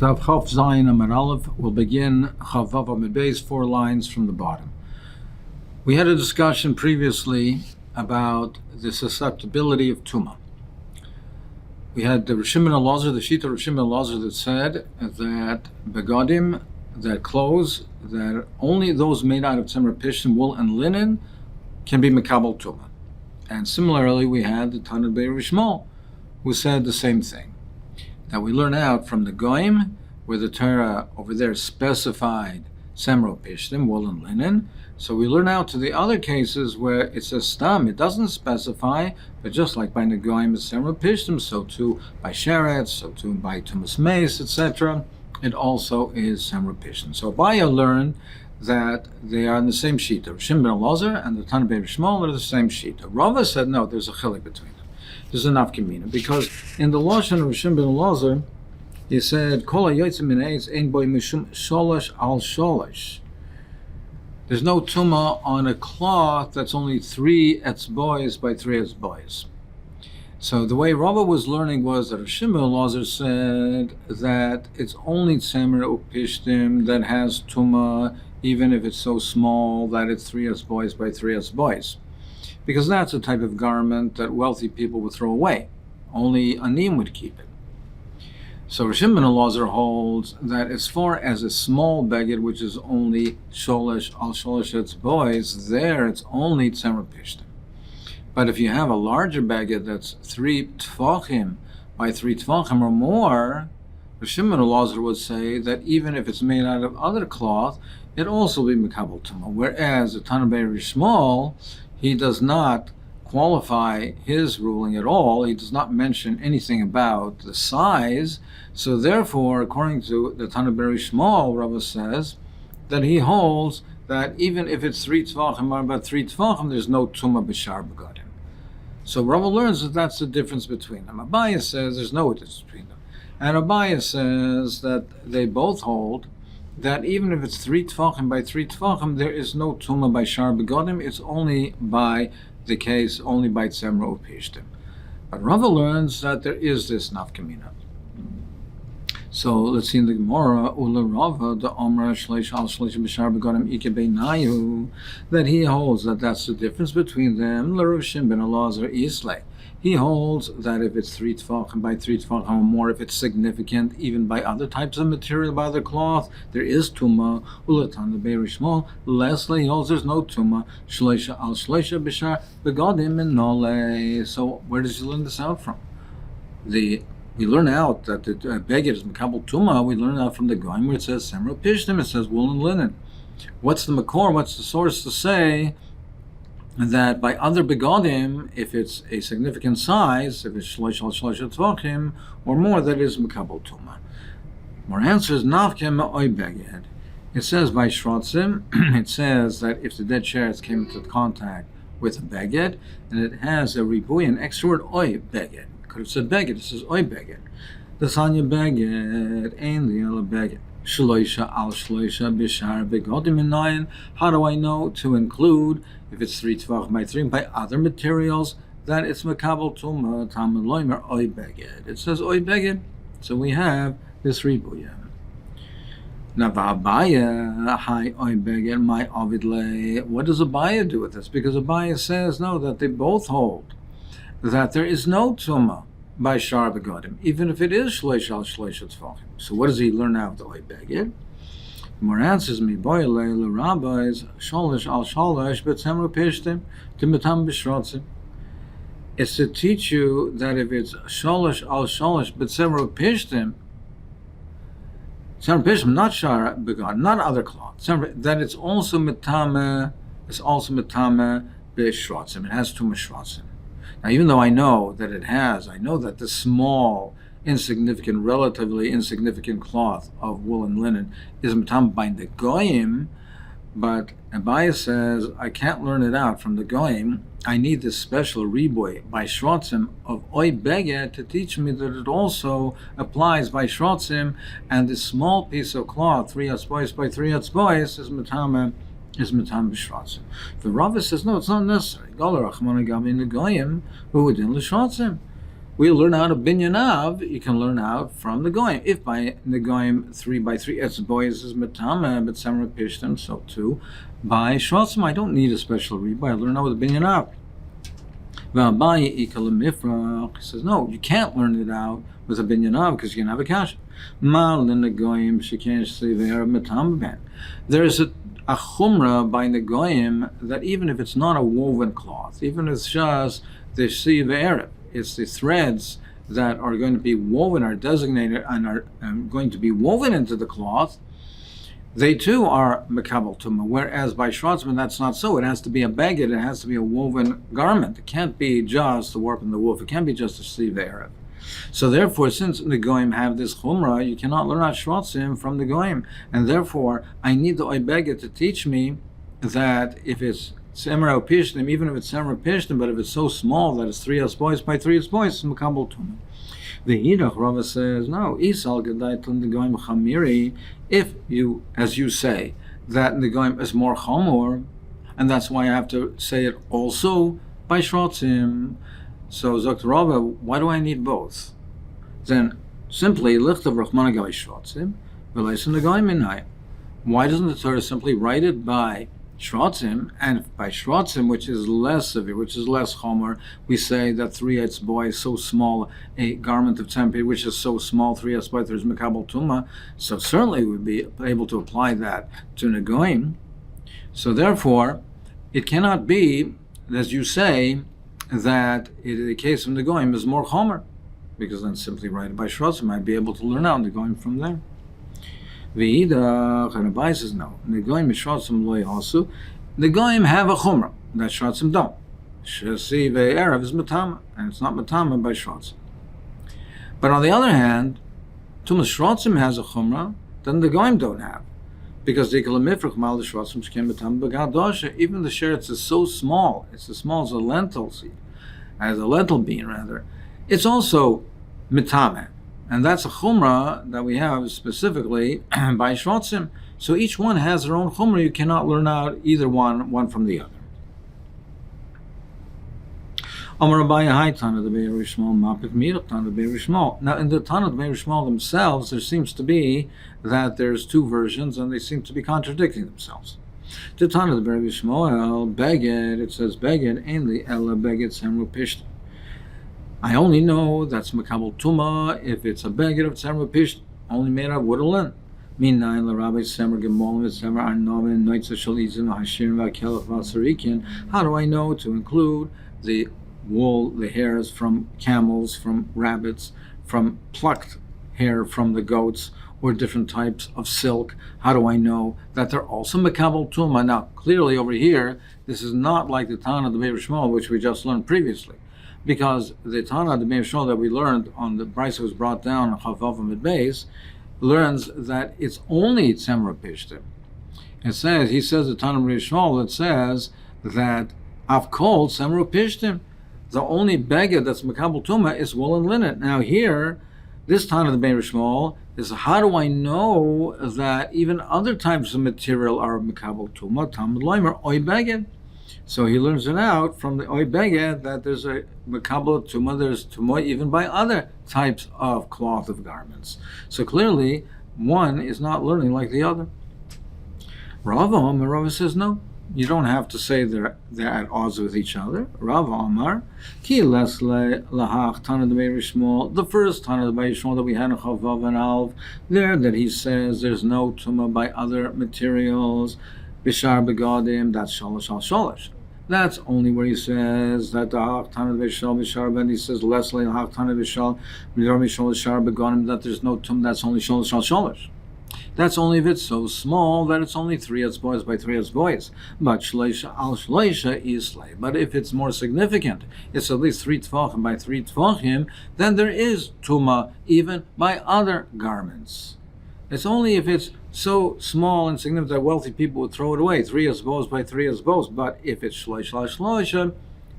Tav Chof Zayin Amud Aleph will begin Chav Vav Amud Beis, 4 lines from the bottom. We had a discussion previously about the susceptibility of Tumah. We had the Shimon Elazar, the Shita of Shimon Elazar, that said that begadim, that clothes, that only those made out of tzemer pishtim, wool, and linen can be mekabel Tumah. And similarly, we had the Tanna Be'er Shmuel, who said the same thing. That we learn out from the Goyim, where the Torah over there specified semro pishtim, wool and linen. So we learn out to the other cases where it says stam, it doesn't specify, but just like by the Goyim is semro pishtim, so too by sheretz, so too by tumas meis, etc. It also is semro pishtim. So Abaya learned that they are in the same sheet. Shimon ben Elazar and the Tanna Be'er Shmuel are the same sheet. Rava said no, there's a chilik between them. There's a nafkamina, because in the Lashon of Shimon ben Elazar, he said, "Kol hayotzim min eitz ein boi mishum sholosh al sholosh." There's no tumah on a cloth that's only 3 etzbois by 3 etzbois. So the way Rava was learning was that Shimon ben Elazar said that it's only tzemer upishtim that has tumah, even if it's so small that it's 3 etzbois by 3 etzbois. Because that's a type of garment that wealthy people would throw away. Only anim would keep it. So Shimon ben Elazar holds that as far as a small beged, which is only sholosh al sholosh etzbois, there it's only tzemer pishtim. But if you have a larger beged that's 3 tvachim by 3 tvachim or more, Shimon ben Elazar would say that even if it's made out of other cloth, it also be mekabel tumah. Whereas the Tanna Be'er Shmuel, he does not qualify his ruling at all. He does not mention anything about the size. So therefore, according to the Tanna Be'er Shmuel, Rava says that he holds that even if it's 3 tvachim or about 3 tvachim, there's no tumah b'shar begadim. So Rava learns that that's the difference between them. Abaya says there's no difference between them. And Abaya says that they both hold that even if it's 3 tvachim by 3 tvachim, there is no tumah by shar begadim. It's only by the case, only by tzemro upishtim. But Rava learns that there is this nafkamina. So let's see in the Gemara, Ula Rava, the Omra Shleish al Shleish b'shar begadim ike beinayu, that he holds that that's the difference between them. L'Rav Shimon ben Elazar Islay. He holds that if it's 3 tvachim by 3 tvachim or more, if it's significant, even by other types of material, by other cloth, there is tumah. Ula Tanna Be'er Shmuel, Leslie, he holds there's no tumah. Shleisha al shleisha b'shar begadim and nole. So where does he learn this out from? We learn out that the beged is mekabel tumah. We learn out from the Goyim where it says semro pishtim, it says wool and linen. What's the makor? What's the source to say that by other begadim, if it's a significant size, if it's shlosh al shlosh tvachim or more, that is mekabel tumah? More answers, nafkem oi beged. It says by shrotzim, it says that if the dead sheretz came into contact with a beged, and it has a ribuy, an extra word oi beged. Could have said beged, it says oi beged. The sanya beged, ein the other beged. Shloisha al shloisha b'shar begadim minayin. How do I know to include, if it's 3 tvach by 3 by other materials, that it's mekabel tumah tamid loimer oi beged? It says oi beged, so we have this ribuya. Now v'abaya hai oi beged my avid le. What does Abaya do with this? Because Abaya says no, that they both hold that there is no tumah by shar begadim, even if it is shleish al shleish tvachim. So what does he learn out of the oi beged? More answers mi boyle le rabbis sholish al sholish b'tzemro pishtim timitam b'shrotzim. It's to teach you that if it's sholish al sholish b'tzemro pishtim, tzemro pishtim, not shar begadim, not other cloth, that it's also mitame, b'shrotzim. It has tumah shrotzim. Now, even though I know that the small, insignificant, relatively insignificant cloth of wool and linen is matam by the Goyim, but Abaya says I can't learn it out from the Goyim. I need this special riboy by shrotzim of oi beged to teach me that it also applies by shrotzim, and this small piece of cloth, 3 etzbois by 3 etzbois, is matam b'shrotzim. The Rava says no, it's not necessary. Galer Rachmana Gabi in the Goyim who would in l'shrotzim. we learn out of binyanav, you can learn out from the goyim. If by the goyim 3 by 3 etzbois is metama, but samra pishtim, so too by shrotzim, I don't need a special read. I learn out with the binyanav. He says, no, you can't learn it out with a binyanav because you can have a kasha. There's a chumrah by the goyim that even if it's not a woven cloth, even if it's just the siv erev, it's the threads that are going to be woven, are designated, and are going to be woven into the cloth, they too are mekabel tumah. Whereas by shrotzman, that's not so. It has to be a beged, it has to be a woven garment. It can't be just the warp and the woof. It can't be just a siv erev. So therefore, since the goyim have this chumrah, you cannot learn out shrotzim from the goyim. And therefore, I need the oibeged to teach me that if it's semra pishtim, even if it's semra pishtim, but if it's so small that it's 3 boys by 3 boys, it's mekabel tumah. The Yidach Rava says, no, Isal Gedaitlin the Goyim Chamiri, if you, as you say, that the Goyim is more Chamor, and that's why I have to say it also by Shrotzim. So Zokt Rava, why do I need both? Then simply Lichtav Rachmana Gai Shrotzim, V'leisim the Goyim Minai. Why doesn't the Torah simply write it by Shrotzim, and by Shrotzim, which is less severe, which is less chomer, we say that 3 boy is so small, a garment of tempe, which is so small, 3 boy, there's mekabel tumah, so certainly we'd be able to apply that to Negoim. So therefore, it cannot be, as you say, that in the case of Negoim is more chomer, because then simply write it by Shrotzim, I'd be able to learn out Negoim from there. V'idach, and Abai says no. The goyim shrotzim loy also. The goyim have a chumrah that shrotzim don't. Shesi ve'erev is matama, and it's not matama by shrotzim. But on the other hand, tumas shrotzim has a chumrah that the goyim don't have, because the kalamifrach mal the shrotzim shkem matama b'gadosha. Even the sheretz is so small; it's as small as a lentil seed, as a lentil bean rather. It's also matama. And that's a chumrah that we have specifically by shrotzim. So each one has their own chumrah. You cannot learn out either one from the other. Now in the Tana of Be'er Shmuel themselves, there seems to be that there's 2 versions and they seem to be contradicting themselves. The Tana of Be'er Shmuel, Beged, it says Beged, ainli ella Beged semru pishtim. I only know that's mekabel tumah if it's a beged of tzemra pish, only made of wood or linen. Minayin l'rabbi semer gemolim v'semer arnovin noitza shalizim hashirim v'akelach v'asarikin. How do I know to include the wool, the hairs from camels, from rabbits, from plucked hair from the goats, or different types of silk? How do I know that they're also mekabel tumah? Now, clearly over here, this is not like the Tana of the Be'er Shmuel, which we just learned previously. Because the Tana, the Be'er Shmuel that we learned on the Brisa was brought down on Chavav Amud Beis, learns that it's only Tzemra Pishtim. He says the Tana of Be'er Shmuel, it says that Avkol Tzemra Pishtim, the only beged that's Mekabel Tumah is wool and linen. Now here, this Tana of the Be'er Shmuel is, how do I know that even other types of material are Mekabel Tumah? Talmud Loimer, Oy Beged. So he learns it out from the Oy Beged that there's a mekabel tumah, there's tumah even by other types of cloth of garments. So clearly, one is not learning like the other. Rava says no, you don't have to say they're at odds with each other. Rava Amar, ki lesle lahach Tana de Be'er Shmuel, the first Tana de Be'er Shmuel that we had in Chavav and Alv, there that he says there's no tumah by other materials. Bishar begadim, that's shalosh al shalosh. That's only where he says that the Hachtana Bishal Bishar, and he says Leslie Hachtana Bishal, Bishar begadim, that there's no tum, that's only shalosh al shalosh. That's only if it's so small that it's only 3 boys by 3 boys. But shleisha al shleisha is slay. But if it's more significant, it's at least 3 tvachim by 3 tvachim, then there is tuma even by other garments. It's only if it's so small and significant that wealthy people would throw it away, 3 bows by 3 bows. But if it's shloisha,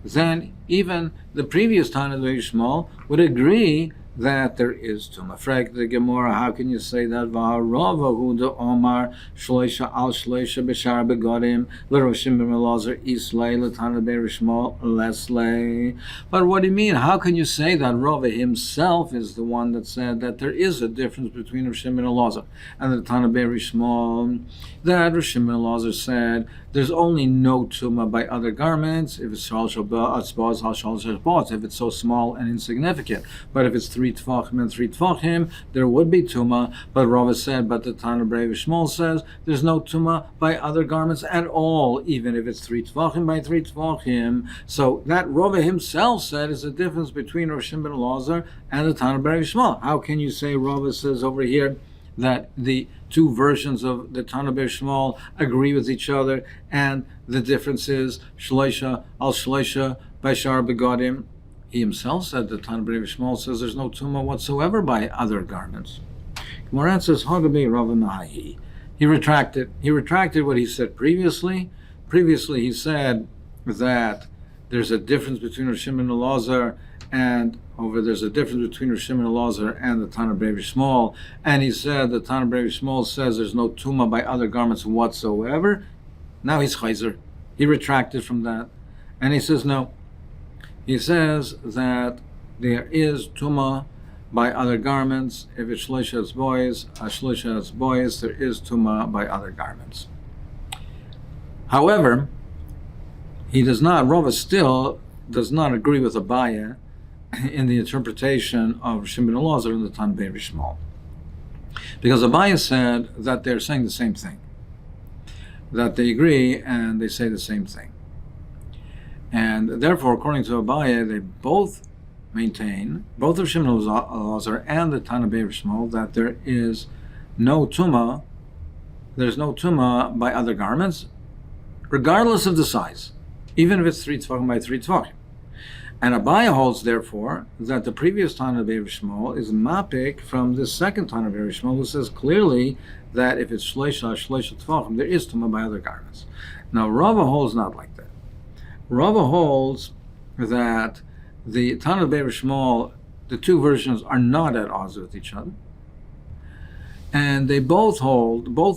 then even the previous Tana of Be'er Shmuel would agree that there is tuma. Frag the Gemara, how can you say that? V'harava hu de Omar shloisha al shloisha b'shar begodim l'roshim b'melazar islay l'tana be'rishmal leslay. But what do you mean? How can you say that Rava himself is the one that said that there is a difference between Roshim and Elazar and the Tana be'rishmal? That Roshim and Elazar said there's only no tuma by other garments if it's if it's so small and insignificant. But if it's 3 tvachim and 3 tvachim, there would be tuma. But Rava said, but the Tana Shmuel says there's no tuma by other garments at all, even if it's 3 tvachim by 3 tvachim. So that Rava himself said is the difference between Rosh ben Elazar and the Tana Shmuel. How can you say Rava says over here that the two versions of the Tana Shmuel agree with each other, and the difference is shloisha al shloisha by shar begodim? He himself said that Tana Shmuel says there's no tuma whatsoever by other garments. Gemara says Hagabe Rava Mahi. He retracted what he said previously. Previously he said that there's a difference between Roshim and Elazar, and there's a difference between Roshim and Elazar and the Tana Shmuel, and he said the Tana Shmuel says there's no tuma by other garments whatsoever. Now he's chayzer. He retracted from that, and he says no. He says that there is tuma by other garments. If it's shloisha as boys, shloisha as boys, there is tuma by other garments. However, Rava still does not agree with Abaye in the interpretation of Roshim ben Elazar and the Tana Shmuel, because Abaye said that they're saying the same thing, that they agree and they say the same thing, and therefore, according to Abaye, they both maintain, both Roshim ben Elazar and the Tana Shmuel, that there is no tuma. There's no tuma by other garments, regardless of the size, even if it's 3 tvachim by 3 tvachim. And Abaye holds, therefore, that the previous Tana Shmuel is mapik from this second Tana Shmuel, who says clearly that if it's shloisha tvachim, there is tuma by other garments. Now, Rava holds not like that. Rava holds that the Tana Shmuel, the two versions are not at odds with each other, and they both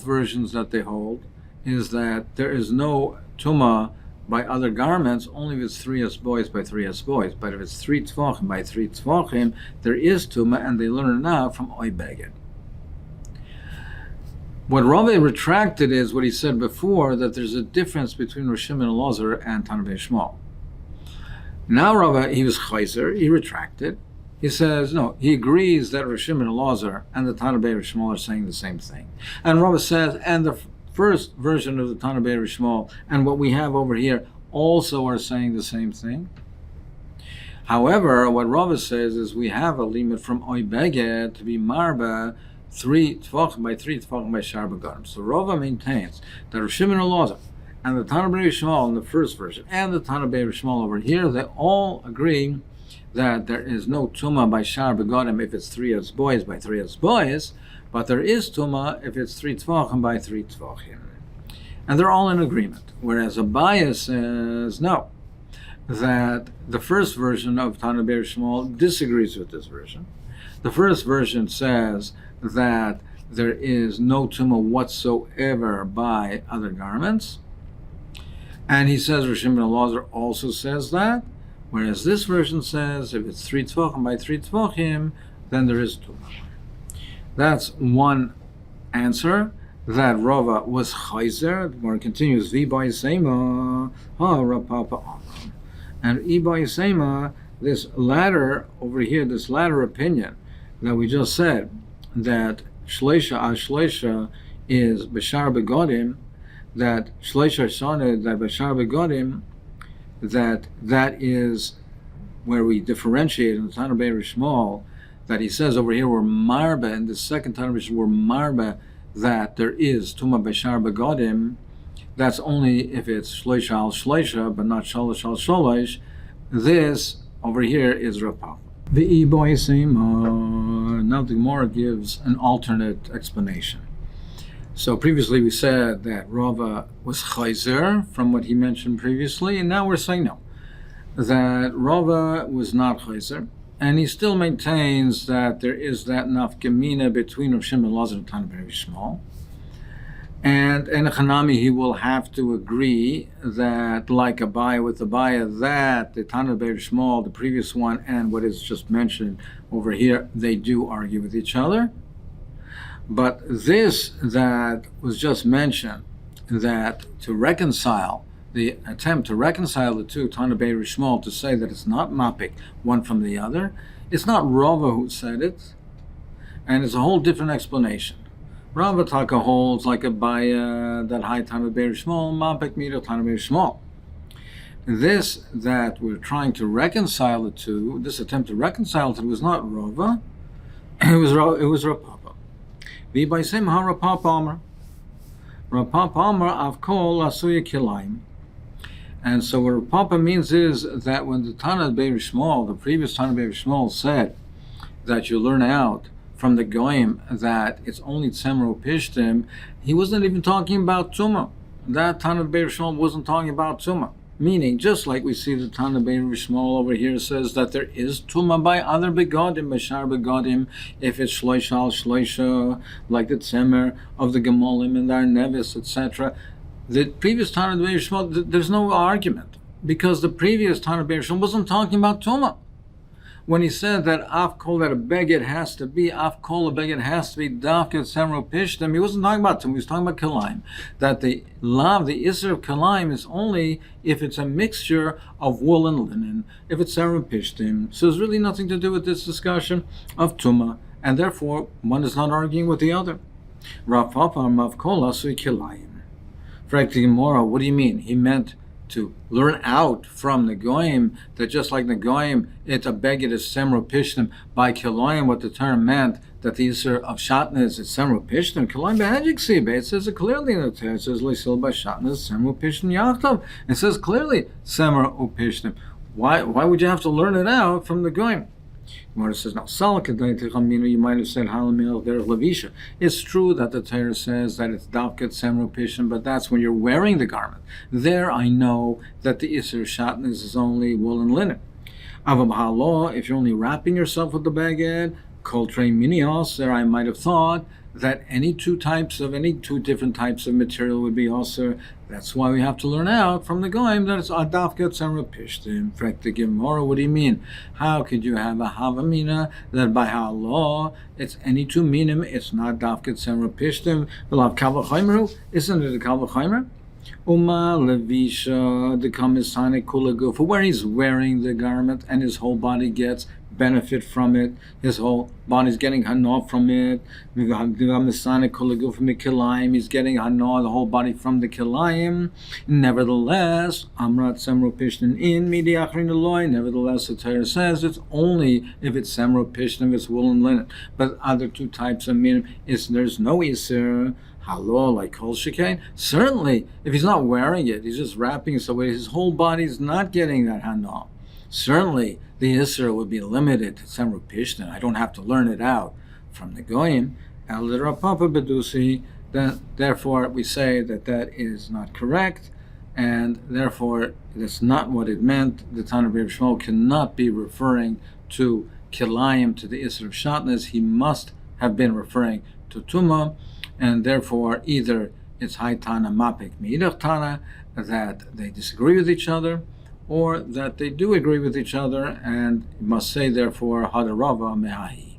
versions that they hold is that there is no tuma by other garments only if it's 3 as boys by 3 as boys. But if it's 3 tvachim by 3 tvachim, there is tuma, and they learn it now from oy beged. What Rava retracted is what he said before, that there's a difference between Roshim and Elazar and Tana Shmuel. Now Rava, he was chayzer, he retracted. He says, no, he agrees that Roshim and Elazar and the Tana Shmuel are saying the same thing. And Rava says, and the first version of the Tana Shmuel and what we have over here also are saying the same thing. However, what Rava says is we have a limit from oy beged to be marba 3 tvachim by 3 tvachim by shar begodim. So Rava maintains that Roshim and Elazar and the Tana Shmuel in the first version and the Tana Shmuel over here, they all agree that there is no tuma by shar begodim if it's 3 as boys by 3 as boys, but there is tuma if it's 3 tvachim by 3 tvachim. And they're all in agreement. Whereas Abaye says no, that the first version of Tana Shmuel disagrees with this version. The first version says that there is no tuma whatsoever by other garments. And he says Roshim ben Elazar also says that. Whereas this version says if it's 3 tvachim by 3 tvachim, then there is tuma. That's one answer, that Rava was chayzer. The Gemara continues, Vi by Sema, ha Rapapa Amram. And I by Sema, this latter over here, this latter opinion that we just said, that shleisha al shleisha is b'shar begodim, that shleisha shana, that b'shar begodim, that is where we differentiate in the Tana Shmuel, that he says over here we're marba, in the second Tana Shmuel we're marba, that there is tuma b'shar begodim. That's only if it's shleisha al shleisha, but not shalosh al sholosh. This over here is rapal. The now the Gemara gives an alternate explanation. So previously we said that Rava was chayzer from what he mentioned previously, and now we're saying no, that Rava was not chayzer, And he still maintains that there is that nafkamina between Rav Shimon Lazar and Tana very small. And in Hanami, he will have to agree that, like Abaya with Abaya, that the Tana very small, the previous one, and what is just mentioned over here, they do argue with each other. But this that was just mentioned, that to reconcile, the attempt to reconcile the two, Tana Be'er Small, to say that it's not mapik one from the other, it's not Rava who said it, and it's a whole different explanation. Rava Taka holds like a baya that high Tana Be'er Small, mapik mira Tana Be'er Small. This that we're trying to reconcile the two, this attempt to reconcile it was not Rava, it was Rav Papa. V'baisem ha Rav Papa Amar. Rav Papa Amar avkol asuya kilayim. And so what Rav Papa means is that when the Tana Be'er Shmuel, the previous Tana Be'er Shmuel, said that you learn out from the Goyim that it's only Tzemro Pishtim, he wasn't even talking about Tumah. That Tana Be'er Shmuel wasn't talking about Tumah. Meaning, just like we see the Tana Be'er Shmuel over here says that there is Tumah by other Begodim, Bashar Begodim, if it's Shloisha al Shloisha, like the Tzemer of the Gemolim and our Nevis, etc. The previous Tana Be'er Shmuel, there's no argument, because the previous Tana Be'er Shmuel wasn't talking about Tumah. When he said that Afkol, that a beged has to be, Afkol, a beged has to be Dafket Semro Pishtim, he wasn't talking about Tumah, he was talking about Kalaim. That the lav, the Isser of Kalaim, is only if it's a mixture of wool and linen, if it's Semro Pishtim. So there's really nothing to do with this discussion of Tumah, and therefore one is not arguing with the other. Rav Papa Mavkol Asui Kalaim. Frank the Gemara, what do you mean? He meant to learn out from the Goyim that just like the Goyim, it's a beged is Semro Pishtim. By Kiloyim, what the term meant, that the Isser of Shatnez is Semro Pishtim. Kiloyim Behajik Sibe, it says it clearly in the text, it says Leisil by Shatnez, Semro Pishtim Yachtav. It says clearly Semro Pishtim. Why would you have to learn it out from the Goyim? Gemara says, now, you might have said, it's true that the Torah says that it's Davket Semro Pishtim, but that's when you're wearing the garment. There I know that the Isser Shatnez is only wool and linen. If you're only wrapping yourself with the baged, Kol Trei Minios, there I might have thought that any two different types of material would be also. That's why we have to learn out from the Goyim that it's Adafket Semra Pishtim. Frek the Gemara, what do you mean? How could you have a Havamina that by law it's any two minim, it's not Dafket Semra Pishtim? V'lav Kavachaymeru, isn't it a Kavachaymer? Uma Levisha the Kamisane Kulaguf, where he's wearing the garment and his whole body gets benefit from it, his whole body's getting hana from it. He's getting hana, the whole body from the kilayim. Nevertheless, Amrat Semro Pishtin in Midi Achrin Eloi. Nevertheless, the Torah says it's only if it's Semro Pishtin, if it's wool and linen. But other two types of minim, there's no Isser. Halo, like Kol Shekain. Certainly, if he's not wearing it, he's just wrapping it so his whole body's not getting that hana. Certainly, the Isser would be limited to Semru Pishtin. I don't have to learn it out from the Goyim. Therefore, we say that is not correct, and therefore, that's not what it meant. The Tana Be'er Shmuel cannot be referring to Kilayim, to the Isser of Shatnez. He must have been referring to Tumah, and therefore, either it's Hai Tana Mapik Meidach Tana, that they disagree with each other, or that they do agree with each other, and you must say, therefore, Hadarava Mehahi.